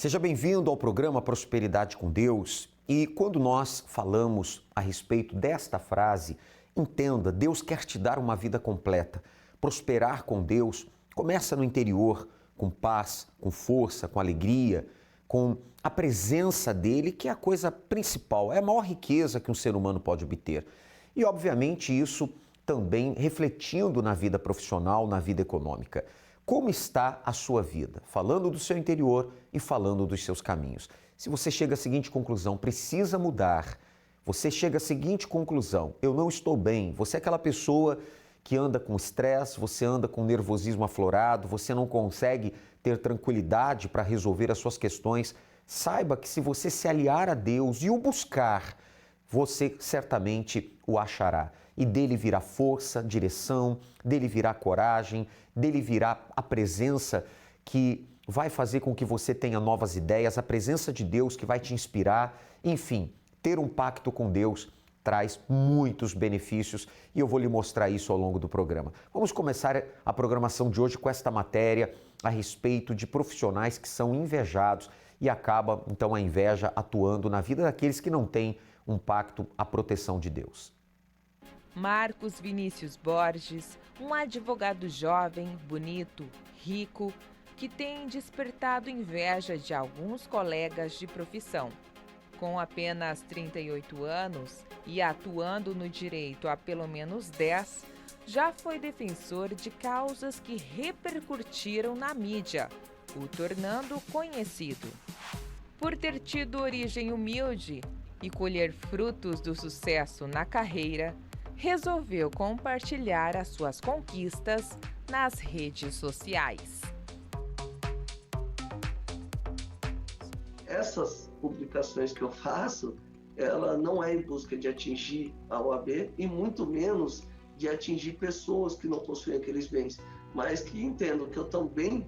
Seja bem-vindo ao programa Prosperidade com Deus. E quando nós falamos a respeito desta frase, entenda, Deus quer te dar uma vida completa. Prosperar com Deus começa no interior, com paz, com força, com alegria, com a presença dele, que é a coisa principal, é a maior riqueza que um ser humano pode obter. E, obviamente, isso também refletindo na vida profissional, na vida econômica. Como está a sua vida? Falando do seu interior e falando dos seus caminhos. Se você chega à seguinte conclusão, precisa mudar. Você chega à seguinte conclusão, eu não estou bem. Você é aquela pessoa que anda com estresse, você anda com nervosismo aflorado, você não consegue ter tranquilidade para resolver as suas questões. Saiba que se você se aliar a Deus e o buscar, você certamente o achará. E dele virá força, direção, dele virá coragem, dele virá a presença que vai fazer com que você tenha novas ideias, a presença de Deus que vai te inspirar. Enfim, ter um pacto com Deus traz muitos benefícios e eu vou lhe mostrar isso ao longo do programa. Vamos começar a programação de hoje com esta matéria a respeito de profissionais que são invejados e acaba, então, a inveja atuando na vida daqueles que não têm um pacto, a proteção de Deus. Marcos Vinícius Borges, um advogado jovem, bonito, rico, que tem despertado inveja de alguns colegas de profissão. Com apenas 38 anos e atuando no direito há pelo menos 10, já foi defensor de causas que repercutiram na mídia, o tornando conhecido. Por ter tido origem humilde e colher frutos do sucesso na carreira, resolveu compartilhar as suas conquistas nas redes sociais. Essas publicações que eu faço, ela não é em busca de atingir a OAB e muito menos de atingir pessoas que não possuem aqueles bens, mas que entendam que eu também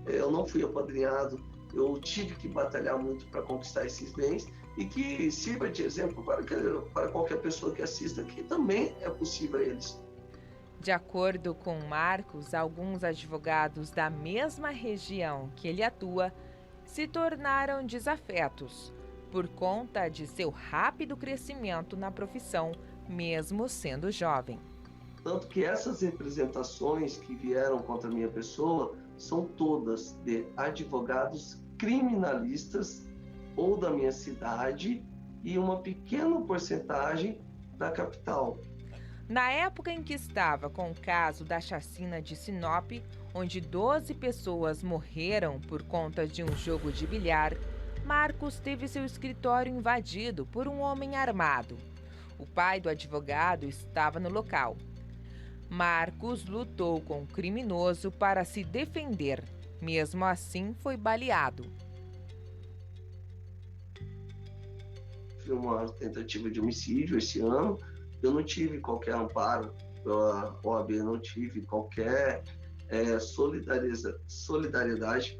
eu não fui apadrinhado, eu tive que batalhar muito para conquistar esses bens e que sirva de exemplo para qualquer pessoa que assista, que também é possível a eles. De acordo com Marcos, alguns advogados da mesma região que ele atua se tornaram desafetos por conta de seu rápido crescimento na profissão, mesmo sendo jovem. Tanto que essas representações que vieram contra a minha pessoa são todas de advogados criminalistas ou da minha cidade e uma pequena porcentagem da capital. Na época em que estava com o caso da chacina de Sinop, onde 12 pessoas morreram por conta de um jogo de bilhar, Marcos teve seu escritório invadido por um homem armado. O pai do advogado estava no local. Marcos lutou com o criminoso para se defender. Mesmo assim, foi baleado. Foi uma tentativa de homicídio esse ano. Eu não tive qualquer amparo pela OAB, não tive qualquer solidariedade,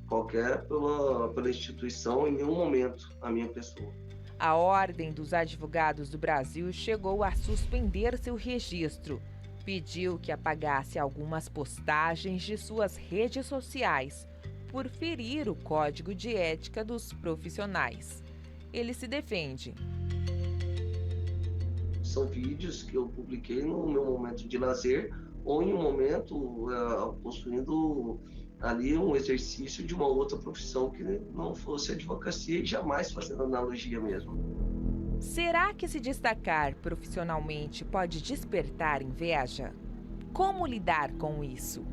qualquer pela instituição em nenhum momento a minha pessoa. A Ordem dos Advogados do Brasil chegou a suspender seu registro. Pediu que apagasse algumas postagens de suas redes sociais por ferir o código de ética dos profissionais. Ele se defende. São vídeos que eu publiquei no meu momento de lazer ou em um momento possuindo ali um exercício de uma outra profissão que não fosse advocacia e jamais fazendo analogia mesmo. Será que se destacar profissionalmente pode despertar inveja? Como lidar com isso?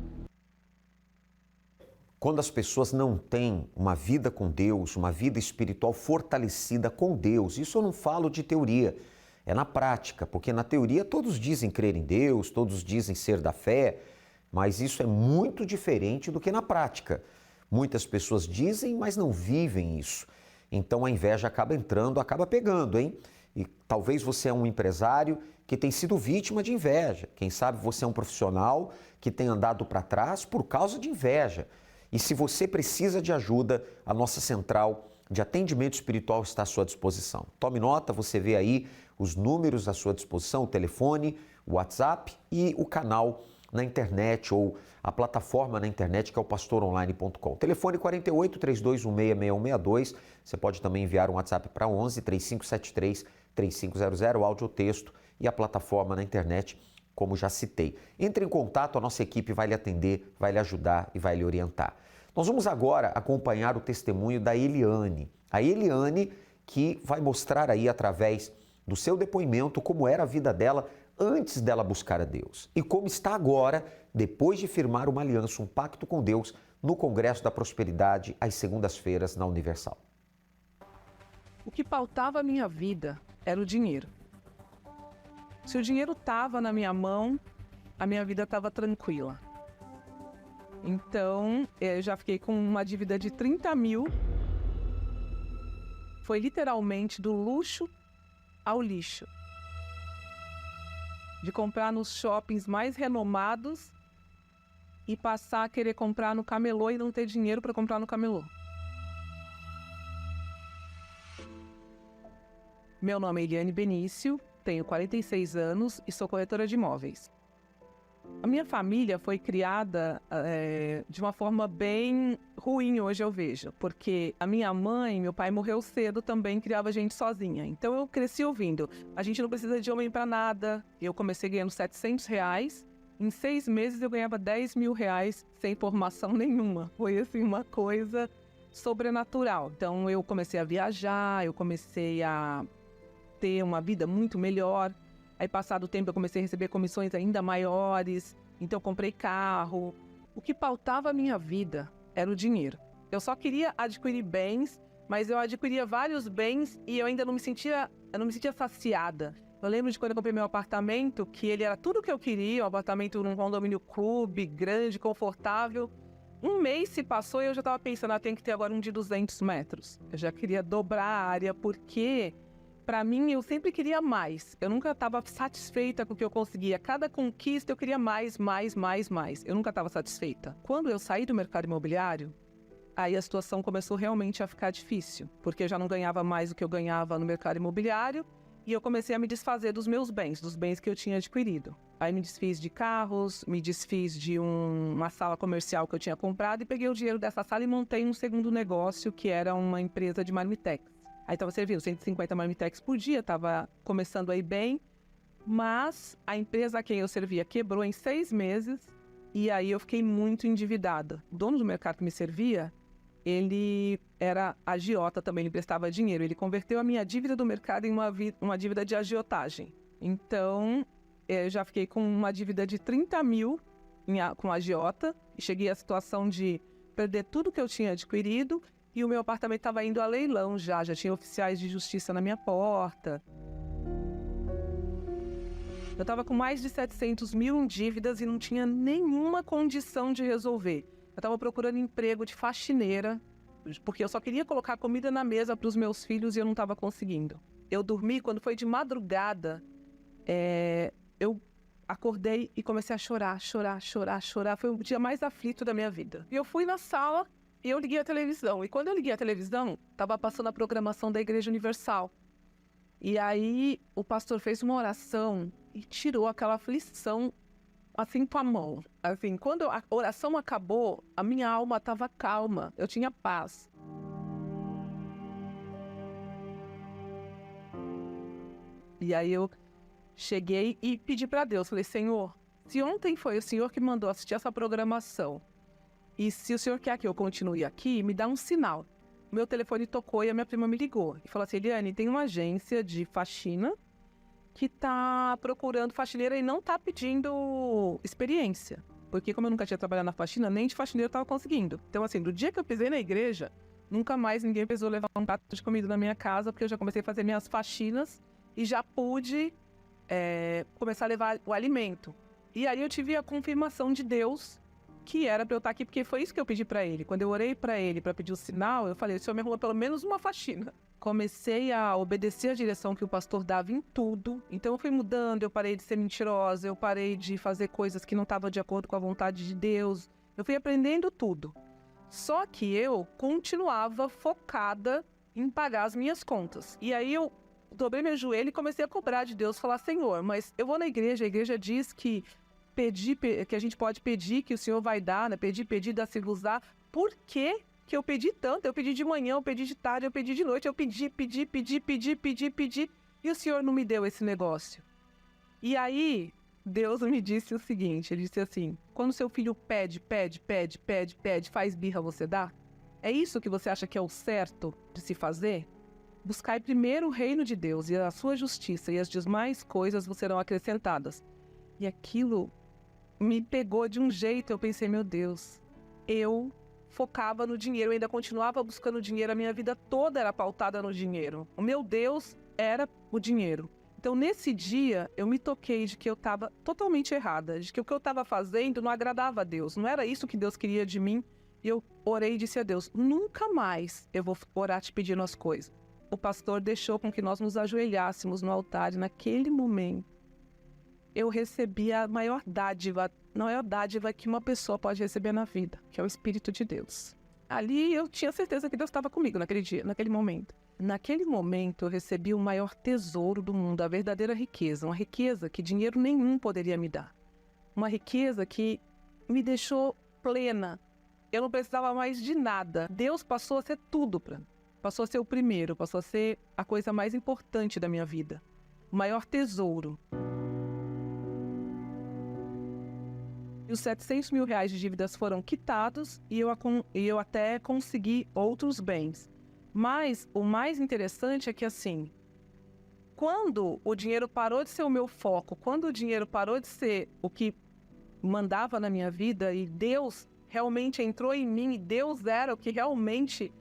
Quando as pessoas não têm uma vida com Deus, uma vida espiritual fortalecida com Deus, isso eu não falo de teoria, é na prática, porque na teoria todos dizem crer em Deus, todos dizem ser da fé, mas isso é muito diferente do que na prática. Muitas pessoas dizem, mas não vivem isso. Então a inveja acaba entrando, acaba pegando, hein? E talvez você é um empresário que tem sido vítima de inveja. Quem sabe você é um profissional que tem andado para trás por causa de inveja. E se você precisa de ajuda, a nossa central de atendimento espiritual está à sua disposição. Tome nota, você vê aí os números à sua disposição, o telefone, o WhatsApp e o canal na internet ou a plataforma na internet que é o pastoronline.com. Telefone 48 3216 6162. Você pode também enviar um WhatsApp para 11 3573 3500, áudio ou texto, e a plataforma na internet, como já citei. Entre em contato, a nossa equipe vai lhe atender, vai lhe ajudar e vai lhe orientar. Nós vamos agora acompanhar o testemunho da Eliane. A Eliane que vai mostrar aí através do seu depoimento como era a vida dela antes dela buscar a Deus e como está agora, depois de firmar uma aliança, um pacto com Deus, no Congresso da Prosperidade, às segundas-feiras, na Universal. O que pautava a minha vida era o dinheiro. Se o dinheiro estava na minha mão, a minha vida estava tranquila. Então, eu já fiquei com uma dívida de 30 mil. Foi literalmente do luxo ao lixo. De comprar nos shoppings mais renomados e passar a querer comprar no camelô e não ter dinheiro para comprar no camelô. Meu nome é Eliane Benício, tenho 46 anos e sou corretora de imóveis. A minha família foi criada de uma forma bem ruim, hoje eu vejo, porque a minha mãe, meu pai morreu cedo também, criava a gente sozinha. Então eu cresci ouvindo, a gente não precisa de homem para nada. Eu comecei ganhando R$700, em 6 meses eu ganhava R$10.000 sem formação nenhuma. Foi assim uma coisa sobrenatural. Então eu comecei a viajar, eu comecei a ter uma vida muito melhor. Aí, passado o tempo, eu comecei a receber comissões ainda maiores. Então, eu comprei carro. O que pautava a minha vida era o dinheiro. Eu só queria adquirir bens, mas eu adquiria vários bens e eu ainda não me sentia saciada. Eu lembro de quando eu comprei meu apartamento, que ele era tudo o que eu queria, um apartamento num condomínio clube, grande, confortável. Um mês se passou e eu já estava pensando, tem que ter agora um de 200 metros. Eu já queria dobrar a área, porque para mim, eu sempre queria mais. Eu nunca estava satisfeita com o que eu conseguia. Cada conquista, eu queria mais. Eu nunca estava satisfeita. Quando eu saí do mercado imobiliário, aí a situação começou realmente a ficar difícil. Porque eu já não ganhava mais do que eu ganhava no mercado imobiliário. E eu comecei a me desfazer dos meus bens, dos bens que eu tinha adquirido. Aí me desfiz de carros, me desfiz de uma sala comercial que eu tinha comprado. E peguei o dinheiro dessa sala e montei um segundo negócio, que era uma empresa de marmitex. Aí estava servindo 150 marmitex por dia, estava começando aí bem, mas a empresa a quem eu servia quebrou em 6 meses e aí eu fiquei muito endividada. O dono do mercado que me servia, ele era agiota também, ele prestava dinheiro. Ele converteu a minha dívida do mercado em uma dívida de agiotagem. Então, eu já fiquei com uma dívida de 30 mil com agiota e cheguei à situação de perder tudo que eu tinha adquirido. E o meu apartamento estava indo a leilão já tinha oficiais de justiça na minha porta. Eu estava com mais de 700 mil em dívidas e não tinha nenhuma condição de resolver. Eu estava procurando emprego de faxineira, porque eu só queria colocar comida na mesa para os meus filhos e eu não estava conseguindo. Eu dormi, quando foi de madrugada, eu acordei e comecei a chorar. Foi o dia mais aflito da minha vida. E eu fui na sala e eu liguei a televisão. E quando eu liguei a televisão, estava passando a programação da Igreja Universal. E aí o pastor fez uma oração e tirou aquela aflição assim com a mão. Assim, quando a oração acabou, a minha alma estava calma, eu tinha paz. E aí eu cheguei e pedi para Deus, falei, Senhor, se ontem foi o Senhor que mandou assistir essa programação, e se o senhor quer que eu continue aqui, me dá um sinal. Meu telefone tocou e a minha prima me ligou. E falou assim, Eliane, tem uma agência de faxina que está procurando faxineira e não está pedindo experiência. Porque como eu nunca tinha trabalhado na faxina, nem de faxineiro eu estava conseguindo. Então assim, do dia que eu pisei na igreja, nunca mais ninguém precisou levar um prato de comida na minha casa, porque eu já comecei a fazer minhas faxinas e já pude começar a levar o alimento. E aí eu tive a confirmação de Deus que era para eu estar aqui, porque foi isso que eu pedi para ele. Quando eu orei para ele para pedir o sinal, eu falei, o senhor me arruma pelo menos uma faxina. Comecei a obedecer a direção que o pastor dava em tudo. Então eu fui mudando, eu parei de ser mentirosa, eu parei de fazer coisas que não estavam de acordo com a vontade de Deus. Eu fui aprendendo tudo. Só que eu continuava focada em pagar as minhas contas. E aí eu dobrei meu joelho e comecei a cobrar de Deus, falar, Senhor, mas eu vou na igreja, a igreja diz que que a gente pode pedir, que o Senhor vai dar, né? Pedir, dar-se-vos-á. Por que eu pedi tanto? Eu pedi de manhã, eu pedi de tarde, eu pedi de noite, eu pedi, e o Senhor não me deu esse negócio. E aí, Deus me disse o seguinte, ele disse assim, quando seu filho pede, faz birra, você dá? É isso que você acha que é o certo de se fazer? Buscai primeiro o reino de Deus e a sua justiça, e as demais coisas vos serão acrescentadas. E aquilo me pegou de um jeito, eu pensei, meu Deus, eu focava no dinheiro, eu ainda continuava buscando dinheiro, a minha vida toda era pautada no dinheiro. O meu Deus era o dinheiro. Então, nesse dia, eu me toquei de que eu estava totalmente errada, de que o que eu estava fazendo não agradava a Deus, não era isso que Deus queria de mim. E eu orei e disse a Deus, nunca mais eu vou orar te pedindo as coisas. O pastor deixou com que nós nos ajoelhássemos no altar e naquele momento eu recebi a maior dádiva que uma pessoa pode receber na vida, que é o Espírito de Deus. Ali eu tinha certeza que Deus estava comigo naquele dia, naquele momento. Naquele momento eu recebi o maior tesouro do mundo, a verdadeira riqueza, uma riqueza que dinheiro nenhum poderia me dar. Uma riqueza que me deixou plena. Eu não precisava mais de nada. Deus passou a ser tudo para mim. Passou a ser o primeiro, passou a ser a coisa mais importante da minha vida. O maior tesouro. E os 700 mil reais de dívidas foram quitados e eu até consegui outros bens. Mas o mais interessante é que, assim, quando o dinheiro parou de ser o meu foco, quando o dinheiro parou de ser o que mandava na minha vida e Deus realmente entrou em mim e Deus era o que realmente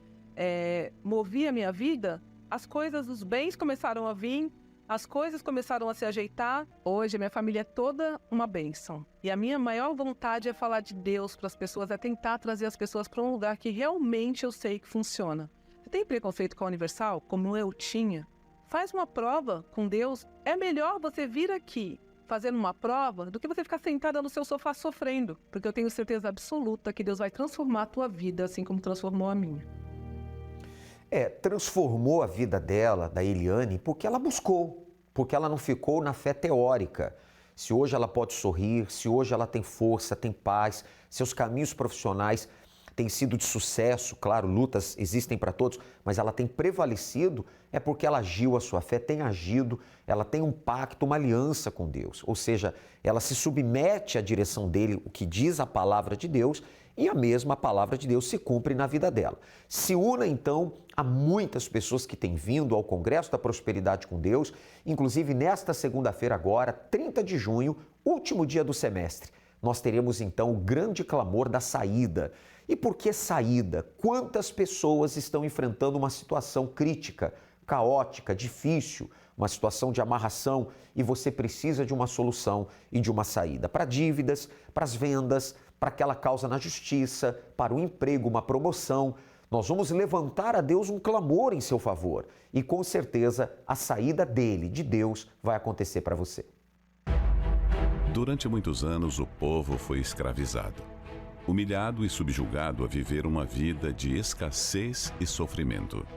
movia a minha vida, as coisas, os bens começaram a vir, as coisas começaram a se ajeitar. Hoje a minha família é toda uma bênção. E a minha maior vontade é falar de Deus para as pessoas, é tentar trazer as pessoas para um lugar que realmente eu sei que funciona. Você tem preconceito com a Universal, como eu tinha? Faz uma prova com Deus. É melhor você vir aqui fazendo uma prova do que você ficar sentada no seu sofá sofrendo. Porque eu tenho certeza absoluta que Deus vai transformar a tua vida assim como transformou a minha. Transformou a vida dela, da Eliane, porque ela buscou, porque ela não ficou na fé teórica. Se hoje ela pode sorrir, se hoje ela tem força, tem paz, seus caminhos profissionais têm sido de sucesso, claro, lutas existem para todos, mas ela tem prevalecido, é porque ela agiu a sua fé, tem agido, ela tem um pacto, uma aliança com Deus. Ou seja, ela se submete à direção dele, o que diz a palavra de Deus, e a mesma palavra de Deus se cumpre na vida dela. Se una, então, a muitas pessoas que têm vindo ao Congresso da Prosperidade com Deus, inclusive nesta segunda-feira agora, 30 de junho, último dia do semestre. Nós teremos, então, o grande clamor da saída. E por que saída? Quantas pessoas estão enfrentando uma situação crítica, caótica, difícil, uma situação de amarração e você precisa de uma solução e de uma saída para dívidas, para as vendas, para aquela causa na justiça, para o emprego, uma promoção. Nós vamos levantar a Deus um clamor em seu favor e com certeza a saída dele, de Deus, vai acontecer para você. Durante muitos anos o povo foi escravizado, humilhado e subjugado a viver uma vida de escassez e sofrimento.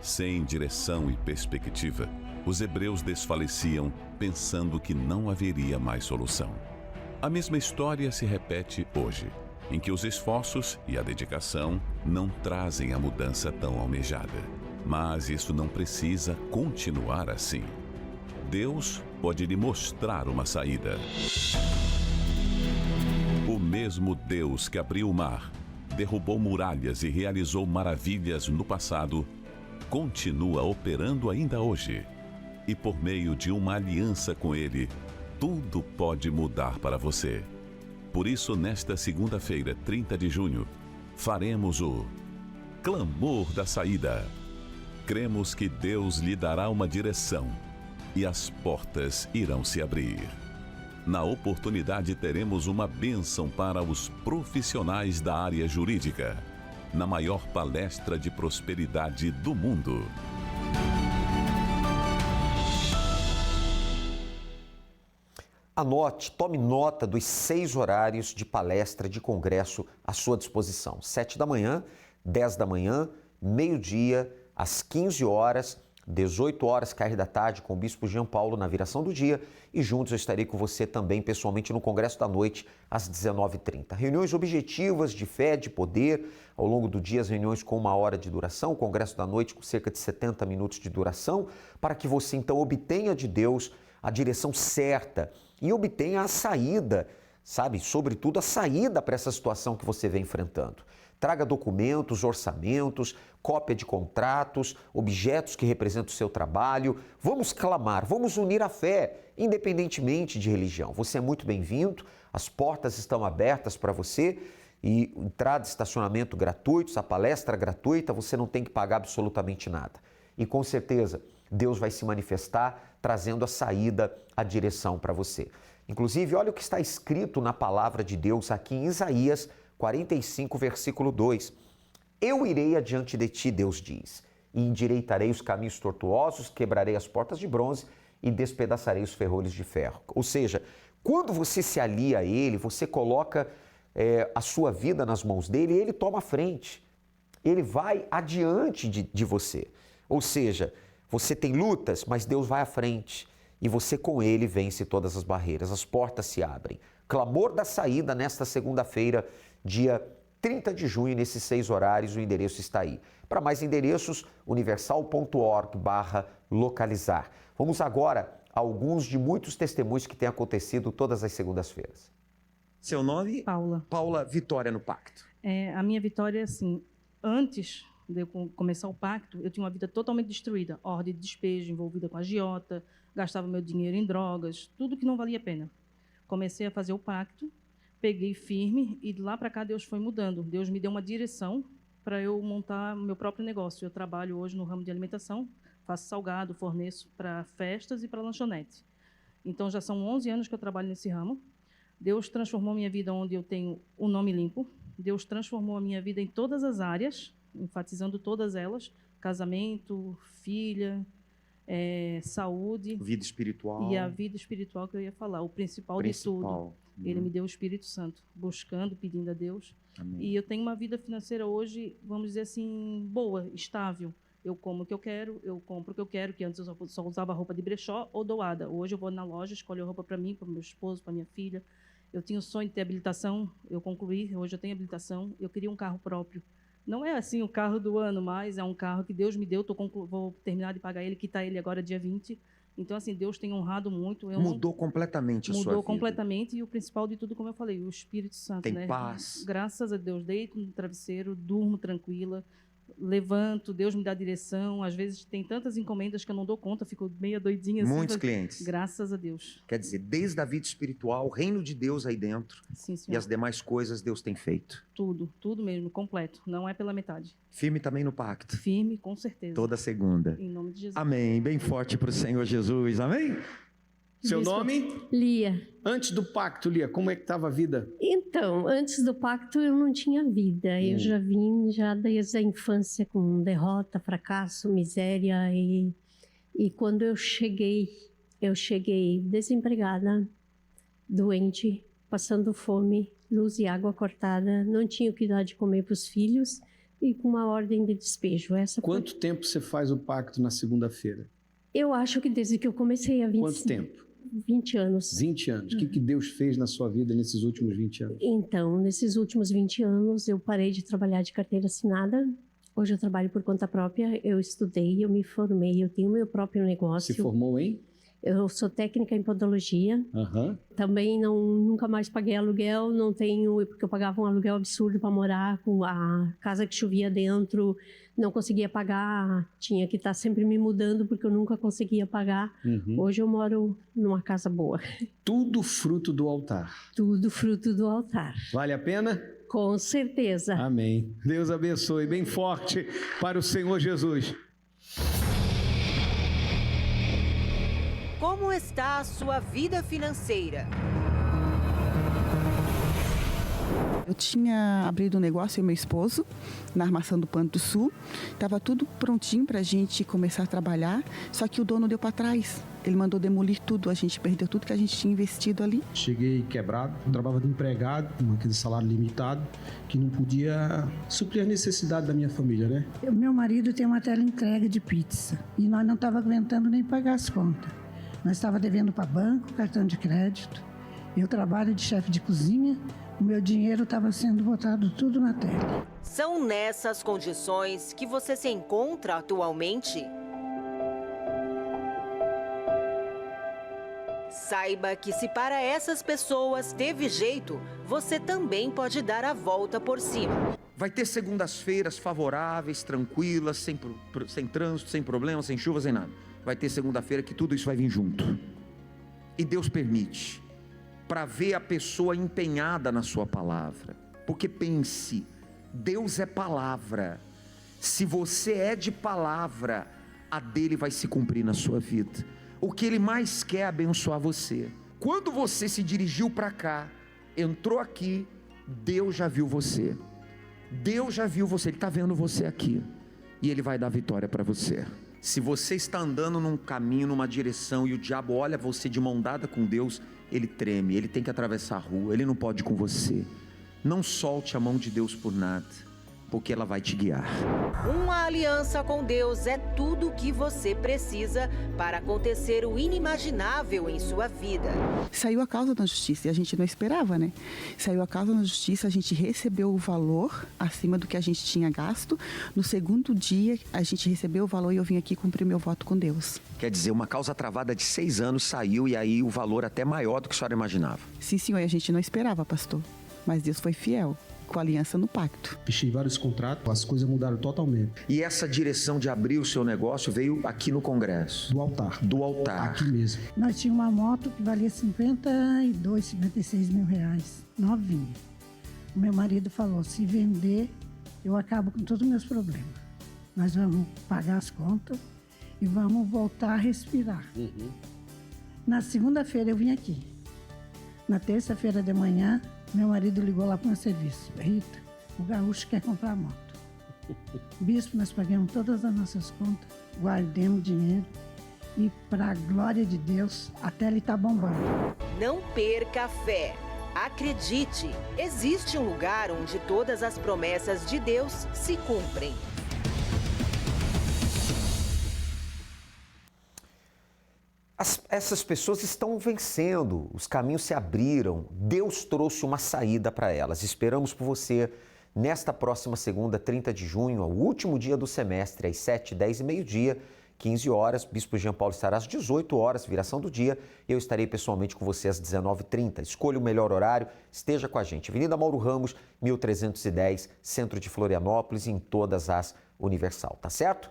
Sem direção e perspectiva, os hebreus desfaleciam pensando que não haveria mais solução. A mesma história se repete hoje, em que os esforços e a dedicação não trazem a mudança tão almejada. Mas isso não precisa continuar assim. Deus pode lhe mostrar uma saída. O mesmo Deus que abriu o mar, derrubou muralhas e realizou maravilhas no passado, continua operando ainda hoje. E por meio de uma aliança com Ele, tudo pode mudar para você. Por isso, nesta segunda-feira, 30 de junho, faremos o Clamor da Saída. Cremos que Deus lhe dará uma direção e as portas irão se abrir. Na oportunidade, teremos uma bênção para os profissionais da área jurídica, na maior palestra de prosperidade do mundo. Anote, tome nota dos 6 horários de palestra de congresso à sua disposição. 7 da manhã, 10 da manhã, meio-dia, às 15 horas, 18 horas, cair da tarde, com o Bispo Jean Paulo na viração do dia, e juntos eu estarei com você também pessoalmente no Congresso da Noite, às 19h30. Reuniões objetivas de fé, de poder, ao longo do dia as reuniões com 1 hora de duração, o Congresso da Noite com cerca de 70 minutos de duração, para que você então obtenha de Deus a direção certa e obtenha a saída, sabe? Sobretudo a saída para essa situação que você vem enfrentando. Traga documentos, orçamentos, cópia de contratos, objetos que representam o seu trabalho. Vamos clamar, vamos unir a fé, independentemente de religião. Você é muito bem-vindo, as portas estão abertas para você e entrada e estacionamento gratuitos, a palestra gratuita, você não tem que pagar absolutamente nada. E com certeza, Deus vai se manifestar trazendo a saída, a direção para você. Inclusive, olha o que está escrito na palavra de Deus aqui em Isaías 45, versículo 2. Eu irei adiante de ti, Deus diz, e endireitarei os caminhos tortuosos, quebrarei as portas de bronze e despedaçarei os ferrolhos de ferro. Ou seja, quando você se alia a Ele, você coloca a sua vida nas mãos dele e Ele toma a frente. Ele vai adiante de você. Ou seja, você tem lutas, mas Deus vai à frente. E você com Ele vence todas as barreiras, as portas se abrem. Clamor da saída nesta segunda-feira, dia 30 de junho, nesses 6 horários, o endereço está aí. Para mais endereços, universal.org/localizar. Vamos agora a alguns de muitos testemunhos que têm acontecido todas as segundas-feiras. Seu nome? Paula. Paula, vitória no pacto. A minha vitória é assim, antes de eu começar o pacto, eu tinha uma vida totalmente destruída. Ordem de despejo, envolvida com agiota, gastava meu dinheiro em drogas, tudo que não valia a pena. Comecei a fazer o pacto, peguei firme e de lá para cá Deus foi mudando. Deus me deu uma direção para eu montar meu próprio negócio. Eu trabalho hoje no ramo de alimentação, faço salgado, forneço para festas e para lanchonete. Então já são 11 anos que eu trabalho nesse ramo. Deus transformou minha vida onde eu tenho o nome limpo. Deus transformou a minha vida em todas as áreas, enfatizando todas elas: casamento, filha, saúde. Vida espiritual. E a vida espiritual que eu ia falar, o principal. De tudo. Ele me deu o Espírito Santo, buscando, pedindo a Deus. Amém. E eu tenho uma vida financeira hoje, vamos dizer assim, boa, estável. Eu como o que eu quero, eu compro o que eu quero, que antes eu só usava roupa de brechó ou doada. Hoje eu vou na loja, escolho roupa para mim, para o meu esposo, para minha filha. Eu tinha o sonho de ter habilitação, eu concluí, hoje eu tenho habilitação. Eu queria um carro próprio. Não é assim o carro do ano, mas é um carro que Deus me deu, vou terminar de pagar ele, quitar ele agora dia 20. Então, assim, Deus tem honrado muito. Mudou completamente a sua vida. Mudou completamente e o principal de tudo, como eu falei, o Espírito Santo. Tem né? paz. Graças a Deus, deito no travesseiro, durmo tranquila, levanto, Deus me dá direção. Às vezes tem tantas encomendas que eu não dou conta, fico meia doidinha. Muitos assim, clientes. Graças a Deus. Quer dizer, desde a vida espiritual, o reino de Deus aí dentro. Sim, senhor. E as demais coisas Deus tem feito. Tudo mesmo, completo. Não é pela metade. Firme também no pacto. Firme, com certeza. Toda segunda. Em nome de Jesus. Amém. Bem forte para o Senhor Jesus. Amém? Seu nome? Lia. Antes do pacto, Lia, como é que estava a vida? Então, antes do pacto eu não tinha vida. Eu já vim desde a infância com derrota, fracasso, miséria. E quando eu cheguei desempregada, doente, passando fome, luz e água cortada, não tinha o que dar de comer para os filhos e com uma ordem de despejo. Quanto tempo você faz o pacto na segunda-feira? Eu acho que desde que eu comecei a 20... Quanto tempo? 20 anos. 20 anos. O que Deus fez na sua vida nesses últimos 20 anos? Então, nesses últimos 20 anos, eu parei de trabalhar de carteira assinada. Hoje eu trabalho por conta própria. Eu estudei, eu me formei, eu tenho meu próprio negócio. Se formou em? Eu sou técnica em podologia. Também nunca mais paguei aluguel, não tenho, porque eu pagava um aluguel absurdo para morar, com a casa que chovia dentro, não conseguia pagar, tinha que estar sempre me mudando porque eu nunca conseguia pagar. Hoje eu moro numa casa boa. Tudo fruto do altar. Tudo fruto do altar. Vale a pena? Com certeza. Amém. Deus abençoe bem forte para o Senhor Jesus. Como está a sua vida financeira? Eu tinha abrido um negócio, eu e meu esposo, na Armação do Pano do Sul. Estava tudo prontinho para a gente começar a trabalhar, só que o dono deu para trás. Ele mandou demolir tudo, a gente perdeu tudo que a gente tinha investido ali. Cheguei quebrado, trabalhava de empregado, com aquele salário limitado, que não podia suprir a necessidade da minha família, né? Meu marido tem uma tela entrega de pizza e nós não estávamos aguentando nem pagar as contas. Nós estávamos devendo para banco, cartão de crédito. Eu trabalho de chefe de cozinha, o meu dinheiro estava sendo botado tudo na tela. São nessas condições que você se encontra atualmente? Saiba que se para essas pessoas teve jeito, você também pode dar a volta por cima. Vai ter segundas-feiras favoráveis, tranquilas, sem trânsito, sem problemas, sem chuva, sem nada. Vai ter segunda-feira que tudo isso vai vir junto. E Deus permite, para ver a pessoa empenhada na sua palavra. Porque pense, Deus é palavra. Se você é de palavra, a dele vai se cumprir na sua vida. O que ele mais quer é abençoar você. Quando você se dirigiu para cá, entrou aqui, Deus já viu você. Deus já viu você, Ele está vendo você aqui. E Ele vai dar vitória para você. Se você está andando num caminho, numa direção, e o diabo olha você de mão dada com Deus, ele treme, ele tem que atravessar a rua, ele não pode ir com você. Não solte a mão de Deus por nada, porque ela vai te guiar. Uma aliança com Deus é tudo o que você precisa para acontecer o inimaginável em sua vida. Saiu a causa na justiça e a gente não esperava, né? Saiu a causa na justiça, a gente recebeu o valor acima do que a gente tinha gasto. No segundo dia, a gente recebeu o valor e eu vim aqui cumprir meu voto com Deus. Quer dizer, uma causa travada de 6 anos saiu e aí o valor até maior do que a senhora imaginava. Sim, senhor, e a gente não esperava, pastor. Mas Deus foi fiel. Com a aliança no pacto. Fechei vários contratos, as coisas mudaram totalmente. E essa direção de abrir o seu negócio veio aqui no Congresso? Do altar. Do altar. Aqui mesmo. Nós tínhamos uma moto que valia 56 mil reais, novinha. O meu marido falou, se vender, eu acabo com todos os meus problemas. Nós vamos pagar as contas e vamos voltar a respirar. Na segunda-feira eu vim aqui. Na terça-feira de manhã, meu marido ligou lá para o meu serviço. Rita, o gaúcho quer comprar a moto. Bispo, nós pagamos todas as nossas contas, guardemos dinheiro e, para a glória de Deus, até ele está bombando. Não perca a fé. Acredite, existe um lugar onde todas as promessas de Deus se cumprem. Essas pessoas estão vencendo, os caminhos se abriram, Deus trouxe uma saída para elas. Esperamos por você nesta próxima segunda, 30 de junho, o último dia do semestre, às 7, 10 e meio-dia, 15 horas. Bispo Jean Paulo estará às 18 horas, viração do dia. Eu estarei pessoalmente com você às 19h30. Escolha o melhor horário, esteja com a gente. Avenida Mauro Ramos, 1310, centro de Florianópolis, em todas as Universal, tá certo?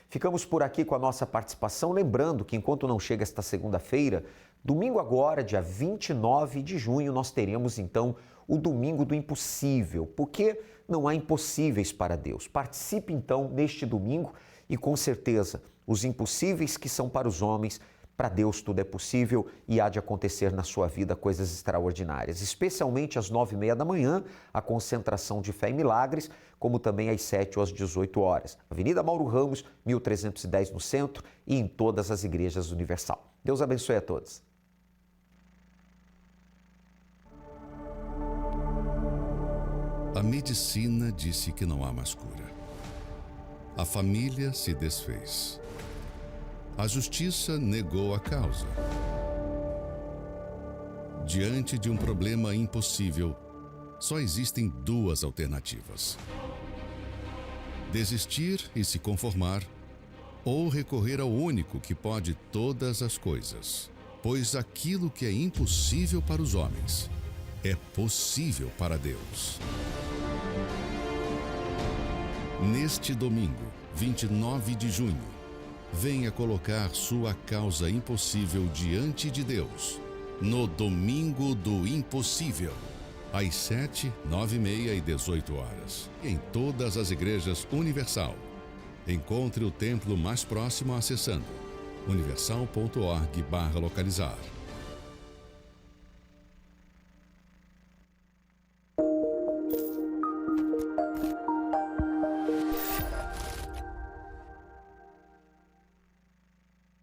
Ficamos por aqui com a nossa participação, lembrando que enquanto não chega esta segunda-feira, domingo agora, dia 29 de junho, nós teremos então o Domingo do Impossível, porque não há impossíveis para Deus. Participe então neste domingo e com certeza os impossíveis que são para os homens, para Deus tudo é possível e há de acontecer na sua vida coisas extraordinárias, especialmente às 9h30 da manhã, a concentração de fé e milagres, como também às 7 ou às 18 horas. Avenida Mauro Ramos, 1310 no centro e em todas as igrejas Universal. Deus abençoe a todos. A medicina disse que não há mais cura. A família se desfez. A justiça negou a causa. Diante de um problema impossível, só existem duas alternativas: desistir e se conformar, ou recorrer ao único que pode todas as coisas. Pois aquilo que é impossível para os homens é possível para Deus. Neste domingo, 29 de junho, venha colocar sua causa impossível diante de Deus, no Domingo do Impossível, às 7, 9h30 e 18 horas, em todas as igrejas Universal. Encontre o templo mais próximo acessando universal.org/localizar.